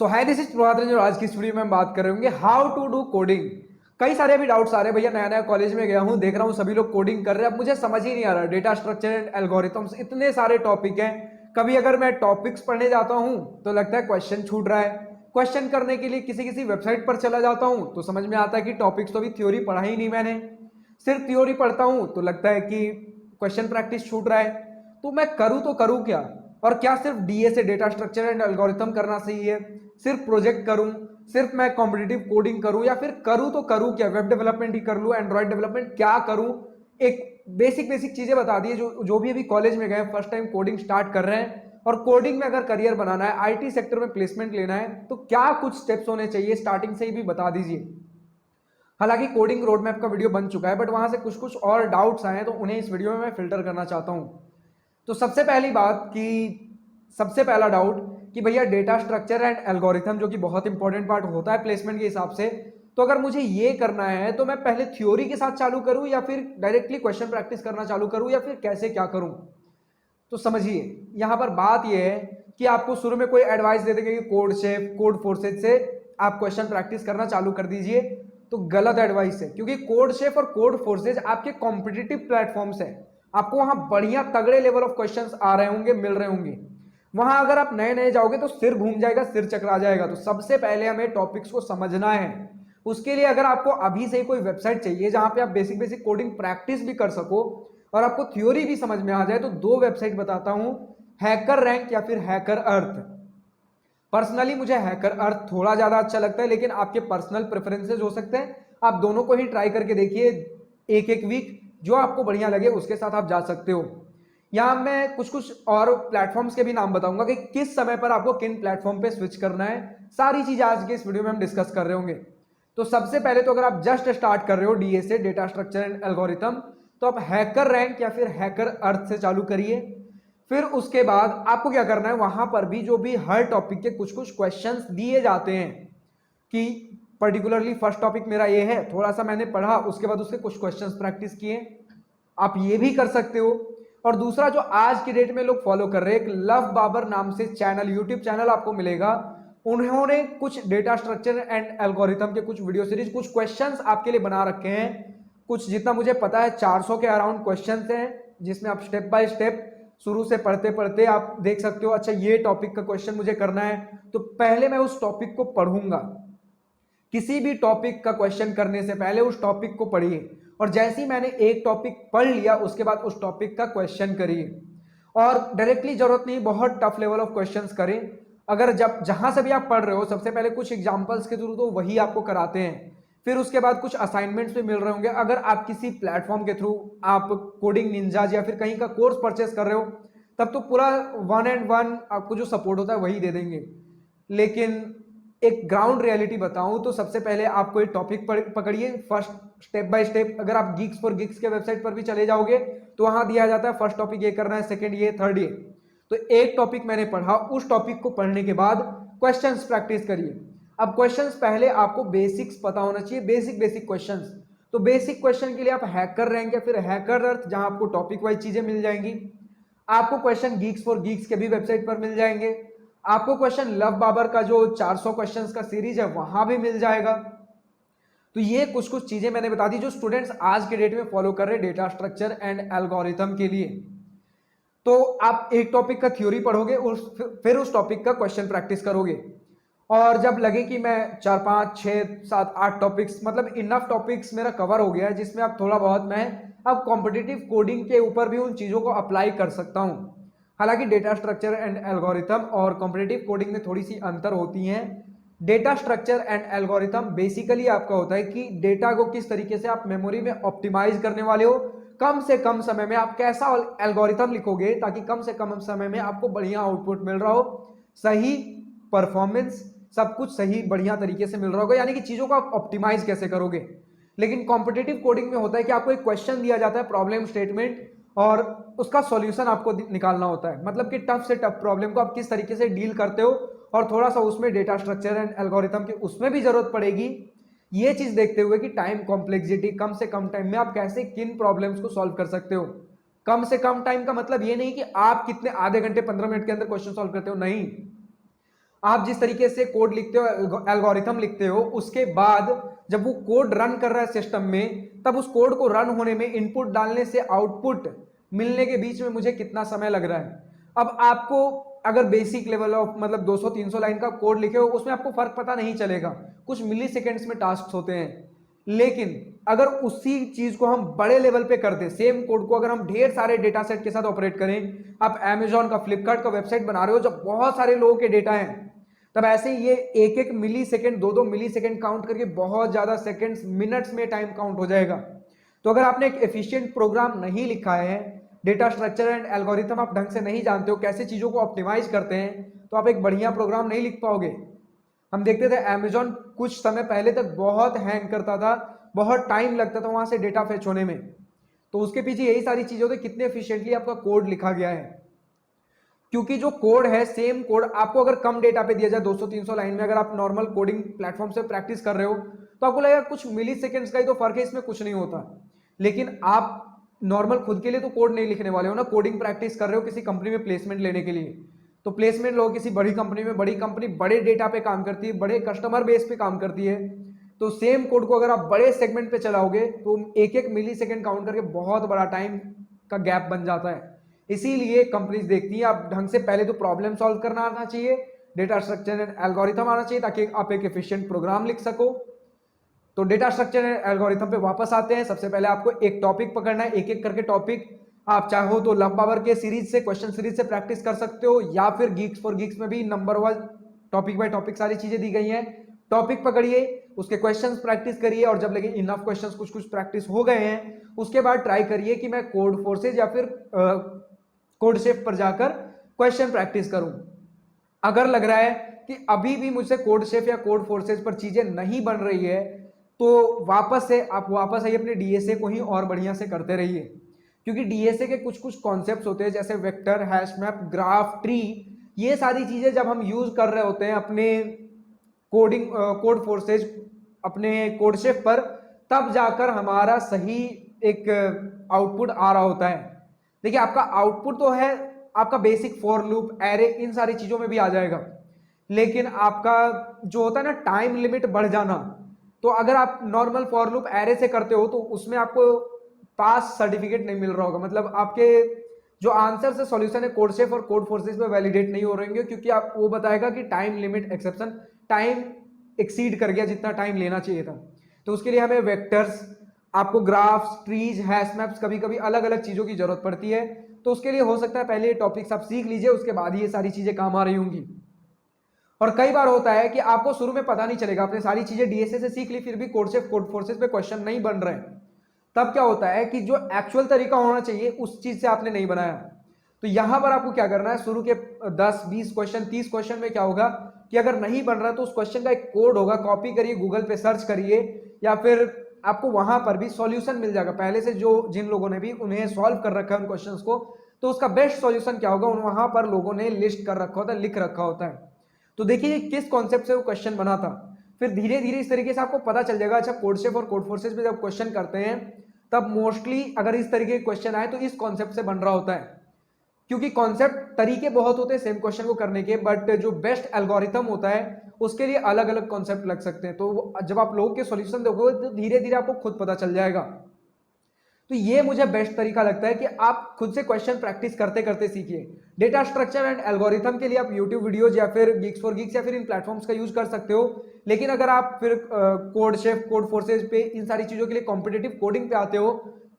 So hi this is Prabhat Ranjan और आज की इस वीडियो में हम बात कर रहे होंगे हाउ टू डू कोडिंग। कई सारे अभी डाउट्स आ रहे हैं भैया, नया नया कॉलेज में गया हूं, देख रहा हूं सभी लोग कोडिंग कर रहे हैं, अब मुझे समझ ही नहीं आ रहा। डेटा स्ट्रक्चर एंड एल्गोरिथम्स, इतने सारे टॉपिक हैं। कभी अगर मैं टॉपिक्स पढ़ने जाता हूं तो लगता है क्वेश्चन छूट रहा है। क्वेश्चन करने के लिए किसी किसी वेबसाइट पर चला जाता हूं तो समझ में आता है कि टॉपिक्स तो अभी थ्योरी पढ़ा ही नहीं मैंने। सिर्फ थ्योरी पढ़ता हूं तो लगता है कि क्वेश्चन प्रैक्टिस छूट रहा है। तो मैं करूं तो करूं क्या? और क्या सिर्फ डीए से डेटा स्ट्रक्चर एंड एल्गोरिथम करना सही है? सिर्फ प्रोजेक्ट करूं, सिर्फ मैं कॉम्पिटिटिव कोडिंग करूं, या फिर करूं तो करूं क्या? वेब डेवलपमेंट ही कर लूं, एंड्रॉइड डेवलपमेंट क्या करूं? एक बेसिक बेसिक चीजें बता दी जो भी अभी कॉलेज में गए, फर्स्ट टाइम कोडिंग स्टार्ट कर रहे हैं और कोडिंग में अगर करियर बनाना है, आईटी सेक्टर में प्लेसमेंट लेना है, तो क्या कुछ स्टेप्स होने चाहिए स्टार्टिंग से ही भी बता दीजिए। हालांकि कोडिंग रोड मैप का वीडियो बन चुका है, बट वहां से कुछ कुछ और डाउट्स आए हैं तो उन्हें इस वीडियो में मैं फिल्टर करना चाहता हूं। तो सबसे पहली बात कि सबसे पहला डाउट कि भैया डेटा स्ट्रक्चर एंड एल्गोरिथम, जो कि बहुत इंपॉर्टेंट पार्ट होता है प्लेसमेंट के हिसाब से, तो अगर मुझे ये करना है तो मैं पहले थ्योरी के साथ चालू करूं या फिर डायरेक्टली क्वेश्चन प्रैक्टिस करना चालू करूं, या फिर कैसे क्या करूं? तो समझिए, यहां पर बात यह है कि आपको शुरू में कोई एडवाइस दे देंगे कि कोड शेफ, कोड फोर्सेज से आप क्वेश्चन प्रैक्टिस करना चालू कर दीजिए, तो गलत एडवाइस है। क्योंकि कोड शेफ और कोड फोर्सेज आपके कॉम्पिटिटिव प्लेटफॉर्म्स है, आपको वहां बढ़िया तगड़े लेवल ऑफ क्वेश्चंस आ रहे होंगे, मिल रहे होंगे। वहां अगर आप नए नए जाओगे तो सिर घूम जाएगा, सिर चकरा जाएगा। तो सबसे पहले हमें टॉपिक्स को समझना है। उसके लिए अगर आपको अभी से ही कोई वेबसाइट चाहिए जहां पे आप बेसिक बेसिक कोडिंग प्रैक्टिस भी कर सको और आपको थ्योरी भी समझ में आ जाए, तो दो वेबसाइट बताता हूं, हैकर रैंक या फिर हैकर अर्थ। पर्सनली मुझे हैकर अर्थ थोड़ा ज्यादा अच्छा लगता है, लेकिन आपके पर्सनल प्रेफरेंसेस हो सकते हैं। आप दोनों को ही ट्राई करके देखिए, एक एक वीक जो आपको बढ़िया लगे उसके साथ आप जा सकते हो। यहां मैं कुछ कुछ और प्लेटफॉर्म्स के भी नाम बताऊंगा कि किस समय पर आपको किन प्लेटफॉर्म पे स्विच करना है। सारी चीजें आज के इस वीडियो में हम डिस्कस कर रहे होंगे। तो सबसे पहले तो अगर आप जस्ट स्टार्ट कर रहे हो डीए से, डेटा स्ट्रक्चर एंड एल्गोरिथम, तो आप हैकर रैंक या फिर हैकर अर्थ से चालू करिए। फिर उसके बाद आपको क्या करना है, वहां पर भी जो भी हर टॉपिक के कुछ कुछ क्वेश्चंस दिए जाते हैं कि पर्टिकुलरली फर्स्ट टॉपिक मेरा ये है, थोड़ा सा मैंने पढ़ा, उसके बाद उसके कुछ क्वेश्चंस प्रैक्टिस किए, आप ये भी कर सकते हो। और दूसरा जो आज की डेट में लोग फॉलो कर रहे हैं, एक लव बाबर नाम से चैनल, यूट्यूब चैनल आपको मिलेगा। उन्होंने कुछ डेटा स्ट्रक्चर एंड एल्गोरिथम के कुछ वीडियो सीरीज, कुछ क्वेश्चंस आपके लिए बना रखे हैं। कुछ जितना मुझे पता है 400 के अराउंड क्वेश्चंस हैं, जिसमें आप स्टेप बाय स्टेप शुरू से पढ़ते पढ़ते आप देख सकते हो, अच्छा ये टॉपिक का क्वेश्चन मुझे करना है तो पहले मैं उस टॉपिक को पढ़ूंगा। किसी भी टॉपिक का क्वेश्चन करने से पहले उस टॉपिक को पढ़िए, और जैसे ही मैंने एक टॉपिक पढ़ लिया उसके बाद उस टॉपिक का क्वेश्चन करिए। और डायरेक्टली जरूरत नहीं बहुत टफ लेवल ऑफ क्वेश्चंस करें। अगर जब जहां से भी आप पढ़ रहे हो, सबसे पहले कुछ एग्जांपल्स के थ्रू तो वही आपको कराते हैं, फिर उसके बाद कुछ असाइनमेंट्स भी मिल रहे होंगे। अगर आप किसी प्लेटफॉर्म के थ्रू आप कोडिंग निंजाज या फिर कहीं का कोर्स परचेस कर रहे हो, तब तो पूरा 1 आपको जो सपोर्ट होता है वही दे देंगे। लेकिन एक ग्राउंड रियलिटी बताऊं तो सबसे पहले आपको एक टॉपिक पकड़िए, फर्स्ट स्टेप बाय स्टेप। अगर आप गीक्स फॉर गिग्स के वेबसाइट पर भी चले जाओगे तो वहां दिया जाता है फर्स्ट टॉपिक ये करना है, सेकंड ये, थर्ड ये। तो एक टॉपिक मैंने पढ़ा, उस टॉपिक को पढ़ने के बाद क्वेश्चंस प्रैक्टिस करिए। अब क्वेश्चंस पहले आपको बेसिक्स पता होना चाहिए, बेसिक बेसिक क्वेश्चंस। तो बेसिक क्वेश्चन के लिए आप हैकर रैंक या फिर हैकर अर्थ, जहां आपको टॉपिक वाइज चीजें मिल जाएंगी। आपको क्वेश्चन गीक्स फॉर गीक्स के भी वेबसाइट पर मिल जाएंगे। आपको क्वेश्चन लव बाबर का जो 400 क्वेश्चंस का सीरीज है वहां भी मिल जाएगा। तो ये कुछ कुछ चीजें मैंने बता दी जो स्टूडेंट्स आज के डेट में फॉलो कर रहे हैं डेटा स्ट्रक्चर एंड एल्गोरिथम के लिए। तो आप एक टॉपिक का थ्योरी पढ़ोगे, फिर उस टॉपिक का क्वेश्चन प्रैक्टिस करोगे। और जब लगे कि मैं 4 5 6 7 8 टॉपिक्स, मतलब इनफ टॉपिक्स मेरा कवर हो गया है जिसमें अब थोड़ा बहुत मैं अब कॉम्पिटिटिव कोडिंग के ऊपर भी उन चीजों को अप्लाई कर सकता हूं। हालांकि डेटा स्ट्रक्चर एंड एल्गोरिथम और कॉम्पिटिटिव कोडिंग में थोड़ी सी अंतर होती हैं। Data structure and algorithm basically आपका होता है कि डेटा को किस तरीके से आप मेमोरी में ऑप्टिमाइज करने वाले हो, कम से कम समय में आप कैसा एल्गोरिथम लिखोगे ताकि कम से कम समय में आपको बढ़िया आउटपुट मिल रहा हो, सही परफॉर्मेंस, सब कुछ सही बढ़िया तरीके से मिल रहा होगा, यानी कि चीजों को आप ऑप्टिमाइज कैसे करोगे। लेकिन कॉम्पिटिटिव कोडिंग में होता है कि आपको एक क्वेश्चन दिया जाता है, प्रॉब्लम स्टेटमेंट, और उसका सॉल्यूशन आपको निकालना होता है। मतलब कि टफ से टफ प्रॉब्लम को आप किस तरीके से डील करते हो, और थोड़ा सा उसमें डेटा स्ट्रक्चर एंड एल्गोरिथम की उसमें भी जरूरत पड़ेगी। ये चीज देखते हुए कि टाइम कॉम्प्लेक्सिटी, कम से कम टाइम में आप कैसे किन प्रॉब्लम्स को सॉल्व कर सकते हो। कम से कम टाइम का मतलब ये नहीं कि आप कितने आधे घंटे 15 मिनट के अंदर क्वेश्चन सॉल्व करते हो, नहीं। आप जिस तरीके से कोड लिखते हो, एल्गोरिथम लिखते हो, उसके बाद जब वो कोड रन कर रहा है सिस्टम में, तब उस कोड को रन होने में, इनपुट डालने से आउटपुट मिलने के बीच में मुझे कितना समय लग रहा है। अब आपको अगर बेसिक लेवल ऑफ मतलब 200-300 लाइन का कोड लिखे हो, उसमें आपको फर्क पता नहीं चलेगा, कुछ मिली सेकेंड्स में टास्क होते हैं। लेकिन अगर उसी चीज को हम बड़े लेवल पे कर दें, सेम कोड को अगर हम ढेर सारे डेटा सेट के साथ ऑपरेट करें, आप अमेजॉन का, फ्लिपकार्ट का वेबसाइट बना रहे हो जब बहुत सारे लोगों के डेटा हैं, तब ऐसे ही ये एक एक मिली सेकेंड, दो मिली सेकेंड काउंट करके बहुत ज्यादा सेकेंड्स, मिनट्स में टाइम काउंट हो जाएगा। तो अगर आपने एक एफिशिएंट प्रोग्राम नहीं लिखा है, डेटा स्ट्रक्चर एंड एल्गोरिथम आप ढंग से नहीं जानते हो, कैसे चीजों को ऑप्टिमाइज करते हैं, तो आप एक बढ़िया प्रोग्राम नहीं लिख पाओगे। हम देखते थे अमेजॉन कुछ समय पहले तक बहुत हैंग करता था, बहुत टाइम लगता था वहां से डेटा फेच होने में। तो उसके पीछे यही सारी चीजें होती, कितने एफिशिएंटली आपका कोड लिखा गया है। क्योंकि जो कोड है, सेम कोड आपको अगर कम डेटा पे दिया जाए, 200-300 लाइन में, अगर आप नॉर्मल कोडिंग प्लेटफॉर्म से प्रैक्टिस कर रहे हो, तो आपको लगेगा कुछ मिली सेकेंड्स का ही तो फर्क है, इसमें कुछ नहीं होता। लेकिन आप नॉर्मल खुद के लिए तो कोड नहीं लिखने वाले हो ना, कोडिंग प्रैक्टिस कर रहे हो किसी कंपनी में प्लेसमेंट लेने के लिए। तो प्लेसमेंट लो किसी बड़ी कंपनी में, बड़ी कंपनी बड़े डेटा पे काम करती है, बड़े कस्टमर बेस पे काम करती है। तो सेम कोड को अगर आप बड़े सेगमेंट पे चलाओगे, तो एक एक मिली सेकेंड काउंट करके बहुत बड़ा टाइम का गैप बन जाता है। इसीलिए कंपनीज देखती हैं आप ढंग से पहले तो प्रॉब्लम सॉल्व करना आना चाहिए, डेटा स्ट्रक्चर एंड एल्गोरिथम आना चाहिए, ताकि आप एक एफिशिएंट प्रोग्राम लिख सको। तो डेटा स्ट्रक्चर एंड एल्गोरिथम पे वापस आते हैं। सबसे पहले आपको एक टॉपिक पकड़ना है, एक एक करके टॉपिक। आप चाहो तो लव पावर के सीरीज से, क्वेश्चन सीरीज से प्रैक्टिस कर सकते हो, या फिर गीक्स फॉर गीक्स में भी number wise topic by topic सारी चीजें दी गई हैं। टॉपिक पकड़िए, उसके क्वेश्चंस प्रैक्टिस करिए, और जब लगे इनफ क्वेश्चंस कुछ कुछ प्रैक्टिस हो गए हैं, उसके बाद ट्राई करिए कि मैं कोड फोर्सेज या फिर कोड शेफ पर जाकर क्वेश्चन प्रैक्टिस करूं। अगर लग रहा है कि अभी भी मुझसे कोड शेफ या कोड फोर्सेज पर चीजें नहीं बन रही है, तो वापस से आप वापस आइए, अपने डीएसए को ही और बढ़िया से करते रहिए। क्योंकि डीएसए के कुछ कुछ कॉन्सेप्ट्स होते हैं, जैसे vector, hash map, graph, tree, ये सारी चीजें जब हम यूज कर रहे होते हैं अपने कोडिंग, कोड फोर्सेज, अपने कोड शेफ पर, तब जाकर हमारा सही एक आउटपुट आ रहा होता है। देखिए, आपका आउटपुट तो है, आपका बेसिक फॉर लूप, एरे, इन सारी चीजों में भी आ जाएगा। लेकिन आपका जो होता है ना, टाइम लिमिट बढ़ जाना, तो अगर आप नॉर्मल फॉर लूप एरे से करते हो, तो उसमें आपको पास सर्टिफिकेट नहीं मिल रहा होगा। मतलब आपके जो आंसर से सॉल्यूशन है कोड शेफ और कोड फोर्सेज में वैलिडेट नहीं हो रहेंगे, क्योंकि आप वो बताएगा कि time limit exception, time exceed कर गया जितना टाइम लेना चाहिए था। तो उसके लिए हमें वेक्टर्स, आपको ग्राफ्स, ट्रीज, हैश मैप्स, कभी कभी अलग अलग चीजों की जरूरत पड़ती है। तो उसके लिए हो सकता है पहले ये टॉपिक्स आप सीख लीजिए, उसके बाद ही ये सारी चीजें काम आ रही होंगी। और कई बार होता है कि आपको शुरू में पता नहीं चलेगा, आपने सारी चीजें डीएसए से सीख ली, फिर भी कोड शेफ, कोड फोर्सेज पे क्वेश्चन नहीं बन रहे हैं। तब क्या होता है कि जो एक्चुअल तरीका होना चाहिए उस चीज से आपने नहीं बनाया। तो यहां पर आपको क्या करना है, शुरू के 10-20 क्वेश्चन, 30 क्वेश्चन में क्या होगा कि अगर नहीं बन रहा तो उस क्वेश्चन का एक कोड होगा, कॉपी करिए, गूगल पे सर्च करिए, या फिर आपको वहां पर भी सॉल्यूशन मिल जाएगा पहले से, जो जिन लोगों ने भी उन्हें सॉल्व कर रखा है उन क्वेश्चंस को। तो उसका बेस्ट सॉल्यूशन क्या होगा, वहां पर लोगों ने लिस्ट कर रखा होता है, लिख रखा होता है। तो देखिए किस कॉन्सेप्ट से वो क्वेश्चन बना था, फिर धीरे धीरे इस तरीके से आपको पता चल जाएगा। अच्छा, कोड शेफ और कोड फोर्सेज में जब क्वेश्चन करते हैं, तब मोस्टली अगर इस तरीके के क्वेश्चन आए तो इस कॉन्सेप्ट से बन रहा होता है। क्योंकि कॉन्सेप्ट तरीके बहुत होते हैं सेम क्वेश्चन को करने के, बट जो बेस्ट एल्गोरिथम होता है उसके लिए अलग अलग कॉन्सेप्ट लग सकते हैं। तो जब आप लोगों के सॉल्यूशन देखोगे तो धीरे धीरे आपको खुद पता चल जाएगा। तो ये मुझे बेस्ट तरीका लगता है कि आप खुद से क्वेश्चन प्रैक्टिस करते करते सीखिए। डेटा स्ट्रक्चर एंड एल्गोरिथम के लिए आप यूट्यूब वीडियोज या फिर गीक्स फॉर गीक्स या फिर इन प्लेटफॉर्म्स का यूज कर सकते हो। लेकिन अगर आप फिर कोड शेफ, कोड फोर्सेज पे, इन सारी चीजों के लिए कॉम्पिटेटिव कोडिंग पे आते हो,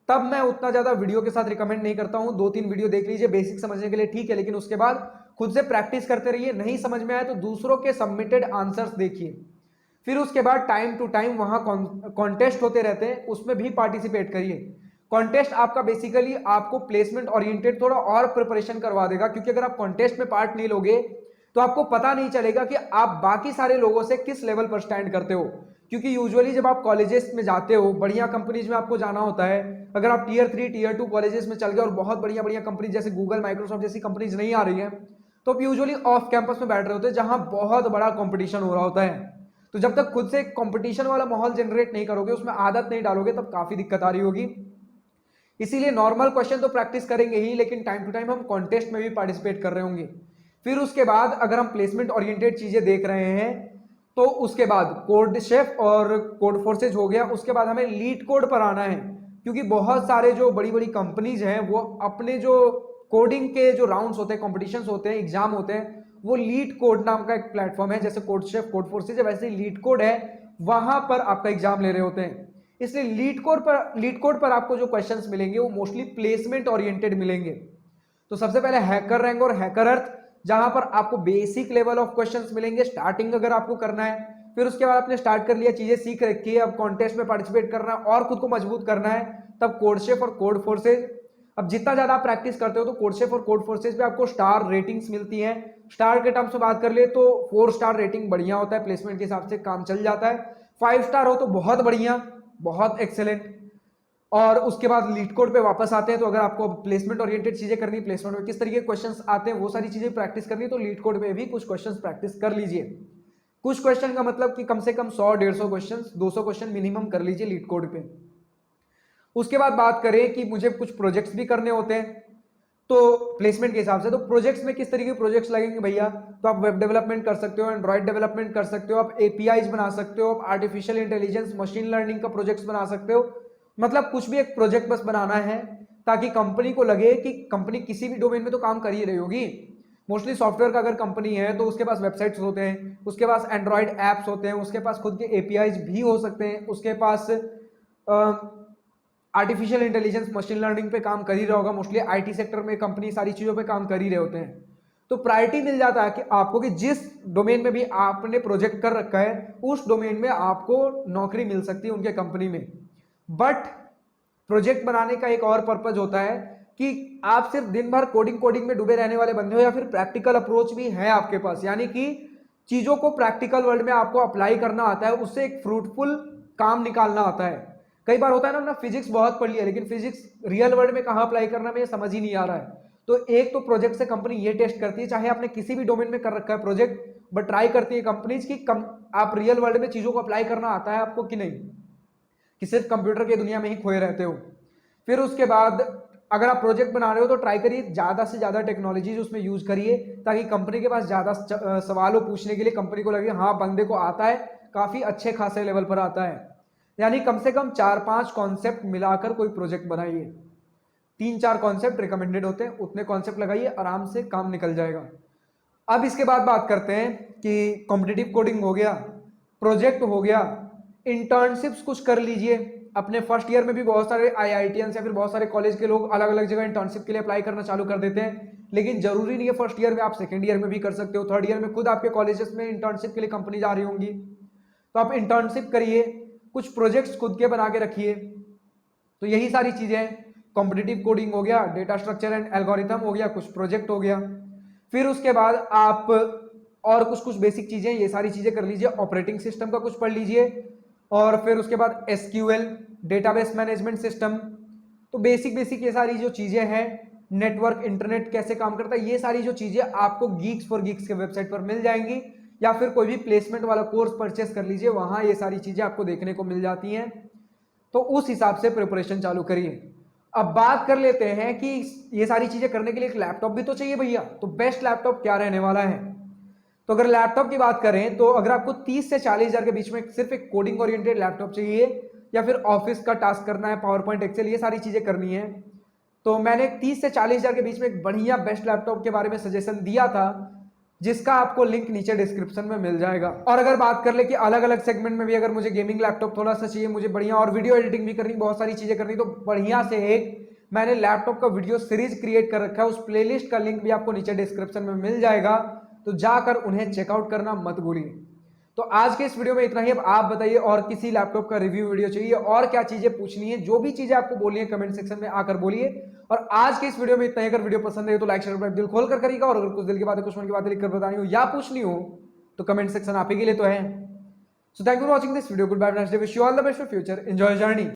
तब मैं उतना ज्यादा वीडियो के साथ रिकमेंड नहीं करता हूं। 2-3 वीडियो देख लीजिए बेसिक समझने के लिए, ठीक है, लेकिन उसके बाद खुद से प्रैक्टिस करते रहिए। नहीं समझ में आए तो दूसरों के सबमिटेड आंसर्स देखिए, फिर उसके बाद टाइम टू टाइम वहां कॉन्टेस्ट होते रहते हैं, उसमें भी पार्टिसिपेट करिए। कॉन्टेस्ट आपका बेसिकली आपको प्लेसमेंट ओरिएंटेड थोड़ा और प्रिपरेशन करवा देगा, क्योंकि अगर आप कॉन्टेस्ट में पार्ट नहीं लोगे तो आपको पता नहीं चलेगा कि आप बाकी सारे लोगों से किस लेवल पर स्टैंड करते हो। क्योंकि यूजुअली जब आप कॉलेजेस में जाते हो, बढ़िया कंपनीज में आपको जाना होता है, अगर आप टीयर 3, टीयर 2 कॉलेजेस में चल गए और बहुत बढ़िया बढ़िया कंपनी जैसे गूगल, माइक्रोसॉफ्ट जैसी कंपनीज नहीं आ रही है, तो आप यूजुअली ऑफ कैंपस में बैठ रहे होते हैं जहां बहुत बड़ा कंपटीशन हो रहा होता है। तो जब तक खुद से कंपटीशन वाला माहौल जनरेट नहीं करोगे, उसमें आदत नहीं डालोगे, तब काफी दिक्कत आ रही होगी। इसीलिए नॉर्मल क्वेश्चन तो प्रैक्टिस करेंगे ही, लेकिन टाइम टू टाइम हम कॉन्टेस्ट में भी पार्टिसिपेट कर रहे होंगे। फिर उसके बाद अगर हम प्लेसमेंट ओरिएंटेड चीजें देख रहे हैं तो उसके बाद कोड शेफ और कोड फोर्सेज हो गया। उसके बाद हमें लीड कोड पर आना है, क्योंकि बहुत सारे जो बड़ी बड़ी कंपनीज हैं वो अपने जो कोडिंग के जो राउंड्स होते हैं, कॉम्पिटिशन्स होते हैं, एग्जाम होते हैं, वो लीड कोड नाम का एक प्लेटफॉर्म है, जैसे कोड शेफ कोड फोर्सेज है वैसे लीड कोड है, वहां पर आपका एग्जाम ले रहे होते हैं। इसलिए लीड कोड पर आपको जो क्वेश्चंस मिलेंगे वो मोस्टली प्लेसमेंट ओरिएंटेड मिलेंगे। तो सबसे पहले हैकर रैंक और हैकर अर्थ, जहां पर आपको बेसिक लेवल ऑफ क्वेश्चंस मिलेंगे, स्टार्टिंग अगर आपको करना है। फिर उसके बाद आपने स्टार्ट कर लिया, चीजें सीख रखी है, अब कॉन्टेस्ट में पार्टिसिपेट करना है और खुद को मजबूत करना है, तब कोड शेफ और कोड फोर्सेज। अब जितना ज्यादा आप प्रैक्टिस करते हो तो कोड शेफ और कोड फोर्सेज पे आपको स्टार रेटिंग्स मिलती हैं। स्टार के टर्म्स में बात कर ले तो 4 स्टार रेटिंग बढ़िया होता है, प्लेसमेंट के हिसाब से काम चल जाता है। 5 स्टार हो तो बहुत बढ़िया, बहुत एक्सेलेंट। और उसके बाद लीड कोड पे वापस आते हैं, तो अगर आपको प्लेसमेंट ओरिएंटेड चीजें करनी, प्लेसमेंट में किस तरीके के क्वेश्चंस आते हैं वो सारी चीजें प्रैक्टिस करनी, तो लीड कोड पे भी कुछ क्वेश्चंस प्रैक्टिस कर लीजिए। कुछ क्वेश्चन का मतलब कि कम से कम 100-150 क्वेश्चन, 200 क्वेश्चन मिनिमम कर लीजिए लीड कोड पे। उसके बाद बात करें कि मुझे कुछ प्रोजेक्ट्स भी करने होते हैं तो प्लेसमेंट के हिसाब से, तो प्रोजेक्ट्स में किस तरीके के प्रोजेक्ट्स लगेंगे भैया, तो आप वेब डेवलपमेंट कर सकते हो, एंड्रॉइड डेवलपमेंट कर सकते हो, आप एपीआईज बना सकते हो, आप आर्टिफिशियल इंटेलिजेंस मशीन लर्निंग का प्रोजेक्ट्स बना सकते हो। मतलब कुछ भी एक प्रोजेक्ट बस बनाना है ताकि कंपनी को लगे कि कंपनी किसी भी डोमेन में तो काम कर ही रही होगी। मोस्टली सॉफ्टवेयर का अगर कंपनी है तो उसके पास वेबसाइट्स होते हैं, उसके पास एंड्रॉइड एप्स होते हैं, उसके पास खुद के एपीआईज भी हो सकते हैं, उसके पास आर्टिफिशियल इंटेलिजेंस मशीन लर्निंग पे काम कर ही रहा होगा। मोस्टली आईटी सेक्टर में कंपनी सारी चीजों पे काम कर ही रहे होते हैं। तो प्रायोरिटी मिल जाता है कि आपको कि जिस डोमेन में भी आपने प्रोजेक्ट कर रखा है उस डोमेन में आपको नौकरी मिल सकती है उनके कंपनी में। बट प्रोजेक्ट बनाने का एक और पर्पज होता है कि आप सिर्फ दिन भर कोडिंग में डूबे रहने वाले बंदे हो, या फिर प्रैक्टिकल अप्रोच भी है आपके पास, यानी कि चीजों को प्रैक्टिकल वर्ल्ड में आपको अप्लाई करना आता है, उससे एक फ्रूटफुल काम निकालना आता है। कई बार होता है ना, हमने फिजिक्स बहुत पढ़ लिया लेकिन फिजिक्स रियल वर्ल्ड में कहां अप्लाई करना मुझे समझ ही नहीं आ रहा है। तो एक तो प्रोजेक्ट से कंपनी ये टेस्ट करती है, चाहे आपने किसी भी डोमेन में कर रखा है प्रोजेक्ट, बट ट्राई करती है कंपनीज की आप रियल वर्ल्ड में चीजों को अप्लाई करना आता है आपको कि नहीं, कि सिर्फ कंप्यूटर की दुनिया में ही खोए रहते हो। फिर उसके बाद अगर आप प्रोजेक्ट बना रहे हो तो ट्राई करिए ज्यादा से ज्यादा टेक्नोलॉजीज उसमें यूज करिए, ताकि कंपनी के पास ज्यादा सवाल हो पूछने के लिए, कंपनी को लगे हाँ बंदे को आता है, काफी अच्छे खासे लेवल पर आता है। यानी कम से कम 4-5 कॉन्सेप्ट मिलाकर कोई प्रोजेक्ट बनाइए। 3-4 कॉन्सेप्ट रिकमेंडेड होते हैं, उतने कॉन्सेप्ट लगाइए, आराम से काम निकल जाएगा। अब इसके बाद बात करते हैं कि कॉम्पिटिटिव कोडिंग हो गया, प्रोजेक्ट हो गया, इंटर्नशिप्स कुछ कर लीजिए। अपने फर्स्ट ईयर में भी बहुत सारे आईआईटीएंस या फिर बहुत सारे कॉलेज के लोग अलग अलग जगह इंटर्नशिप के लिए अप्लाई करना चालू कर देते हैं, लेकिन जरूरी नहीं है फर्स्ट ईयर में, आप सेकंड ईयर में भी कर सकते हो, थर्ड ईयर में खुद आपके कॉलेजेस में इंटर्नशिप के लिए कंपनी जा रही होंगी, तो आप इंटर्नशिप करिए, कुछ प्रोजेक्ट्स खुद के बना के रखिए। तो यही सारी चीजें हैं, कॉम्पिटिटिव कोडिंग हो गया, डेटा स्ट्रक्चर एंड एल्गोरिथम हो गया, कुछ प्रोजेक्ट हो गया। फिर उसके बाद आप और कुछ कुछ बेसिक चीजें, ये सारी चीजें कर लीजिए, ऑपरेटिंग सिस्टम का कुछ पढ़ लीजिए, और फिर उसके बाद एसक्यूएल, डेटाबेस मैनेजमेंट सिस्टम। तो बेसिक बेसिक ये सारी जो चीजें हैं, नेटवर्क इंटरनेट कैसे काम करता है, ये सारी जो चीजें आपको गीक्स फॉर गीक्स के वेबसाइट पर मिल जाएंगी, या फिर कोई भी प्लेसमेंट वाला कोर्स परचेस कर लीजिए, वहां ये सारी चीजें आपको देखने को मिल जाती हैं। तो उस हिसाब से प्रिपरेशन चालू करिए। अब बात कर लेते हैं कि ये सारी चीजें करने के लिए एक लैपटॉप भी तो चाहिए भैया, तो बेस्ट लैपटॉप क्या रहने वाला है। तो अगर लैपटॉप की बात करें तो अगर आपको 30 से 40 हजार के बीच में सिर्फ एक कोडिंग ओरिएंटेड लैपटॉप चाहिए, या फिर ऑफिस का टास्क करना है, पावर पॉइंट एक्सेल ये सारी चीजें करनी है, तो मैंने 30 से 40 हजार के बीच में एक बढ़िया बेस्ट लैपटॉप के बारे में सजेशन दिया था, जिसका आपको लिंक नीचे डिस्क्रिप्शन में मिल जाएगा। और अगर बात कर ले कि अलग अलग सेगमेंट में भी अगर मुझे गेमिंग लैपटॉप थोड़ा सा चाहिए, मुझे बढ़िया और वीडियो एडिटिंग भी करनी, बहुत सारी चीजें करनी, तो बढ़िया से एक मैंने लैपटॉप का वीडियो सीरीज क्रिएट कर रखा है, उस प्लेलिस्ट का लिंक भी आपको नीचे डिस्क्रिप्शन में मिल जाएगा, तो जाकर उन्हें चेकआउट करना मत भूलिए। तो आज के इस वीडियो में इतना ही। अब आप बताइए और किसी लैपटॉप का रिव्यू वीडियो चाहिए और क्या चीजें पूछनी है, जो भी चीजें आपको बोलनी है कमेंट सेक्शन में आकर बोलिए। और आज के इस वीडियो में इतना ही। अगर वीडियो पसंद है तो लाइक शेयर दिल खोल कर करिएगा, और अगर कुछ दिल की बातें, कुछ मन की बातें लिखकर बतानी हो या पूछनी हो तो कमेंट सेक्शन आप ही के लिए तो है। So thank you for watching this video, good bye, next day, wish you all the best for future, enjoy journey.